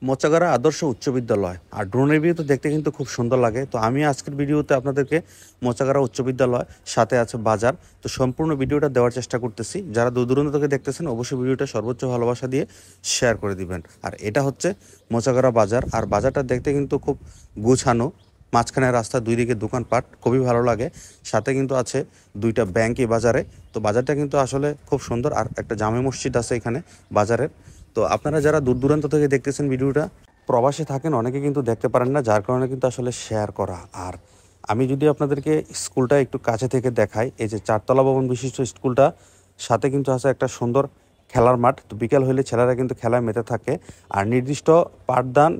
মোচাগাড়া আদর্শ উচ্চ বিদ্যালয়। আর ড্রোনের ভিউ তো দেখতে কিন্তু খুব সুন্দর লাগে। তো আমি আজকের ভিডিওতে আপনাদেরকে মোচাগাড়া উচ্চ বিদ্যালয় সাথে আছে বাজার, তো সম্পূর্ণ ভিডিওটা দেওয়ার চেষ্টা করতেছি। যারা দূর দূরান্ত থেকে দেখতেছেন অবশ্যই ভিডিওটা সর্বোচ্চ ভালোবাসা দিয়ে শেয়ার করে দিবেন। আর এটা হচ্ছে মোচাগাড়া বাজার। আর বাজারটা দেখতে কিন্তু খুব গুছানো, মাঝখানে রাস্তা, দুই দিকে দোকানপাট, খুবই ভালো লাগে। সাথে কিন্তু আছে দুইটা ব্যাংক এই বাজারে। তো বাজারটা কিন্তু আসলে খুব সুন্দর। আর একটা জামে মসজিদ আছে এখানে বাজারের। তো আপনারা যারা দূর দূরান্ত থেকে দেখতেছেন ভিডিওটা, প্রবাসে থাকেন, অনেকে কিন্তু দেখতে পারেন না, যার কারণে কিন্তু আসলে শেয়ার করা। আর আমি যদি আপনাদেরকে স্কুলটা একটু কাছে থেকে দেখাই, এই যে চারতলা ভবন বিশিষ্ট স্কুলটা, সাথে কিন্তু আছে একটা সুন্দর খেলার মাঠ। তো বিকেল হলে ছেলেরা কিন্তু খেলায় মেতে থাকে। আর নির্দিষ্ট পাঠদান,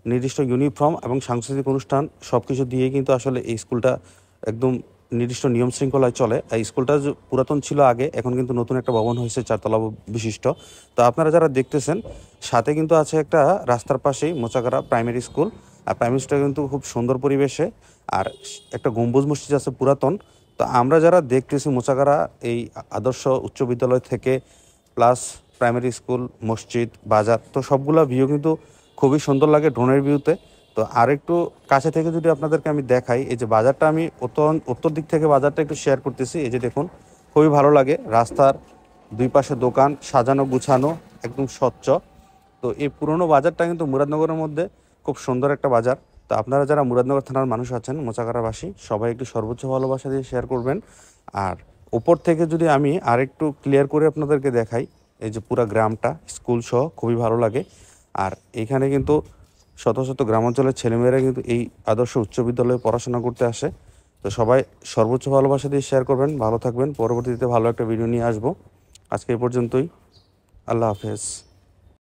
নির্দিষ্ট ইউনিফর্ম এবং সাংস্কৃতিক অনুষ্ঠান সব কিছু দিয়ে কিন্তু আসলে এই স্কুলটা একদম নির্দিষ্ট নিয়ম শৃঙ্খলায় চলে। এই স্কুলটা পুরাতন ছিল আগে, এখন কিন্তু নতুন একটা ভবন হয়েছে চারতলা বিশিষ্ট। তো আপনারা যারা দেখতেছেন, সাথে কিন্তু আছে একটা রাস্তার পাশেই মোচাগাড়া প্রাইমারি স্কুল। আর প্রাইমারি স্কুলটা কিন্তু খুব সুন্দর পরিবেশে। আর একটা গম্বুজ মসজিদ আছে পুরাতন। তো আমরা যারা দেখতেছি মোচাগাড়া এই আদর্শ উচ্চ বিদ্যালয় থেকে, প্লাস প্রাইমারি স্কুল, মসজিদ, বাজার, তো সবগুলা ভিউ কিন্তু খুবই সুন্দর লাগে ড্রোনের ভিউতে। তো আর একটু কাছে থেকে যদি আপনাদেরকে আমি দেখাই, এই যে বাজারটা, আমি উত্তর দিক থেকে বাজারটা একটু শেয়ার করতেছি। এই যে দেখুন, খুবই ভালো লাগে। রাস্তার দুই পাশে দোকান, সাজানো গুছানো, একদম স্বচ্ছ। তো এই পুরনো বাজারটা কিন্তু মুরাদনগরের মধ্যে খুব সুন্দর একটা বাজার। তো আপনারা যারা মুরাদনগর থানার মানুষ আছেন, মোচাগাড়াবাসী, সবাই একটু সর্বোচ্চ ভালোবাসা দিয়ে শেয়ার করবেন। আর উপর থেকে যদি আমি আরেকটু ক্লিয়ার করে আপনাদেরকে দেখাই, এই যে পুরা গ্রামটা স্কুল সহ খুবই ভালো লাগে। আর এইখানে কিন্তু শত শত গ্রামাঞ্চলের ছেলেমেয়েরা কিন্তু এই আদর্শ উচ্চ বিদ্যালয়ে পড়াশোনা করতে আসে। তো সবাই সর্বোচ্চ ভালোবাসা দিয়ে শেয়ার করবেন। ভালো থাকবেন। পরবর্তীতে ভালো একটা ভিডিও নিয়ে আসবো। আজকে এই পর্যন্তই। আল্লাহ হাফেজ।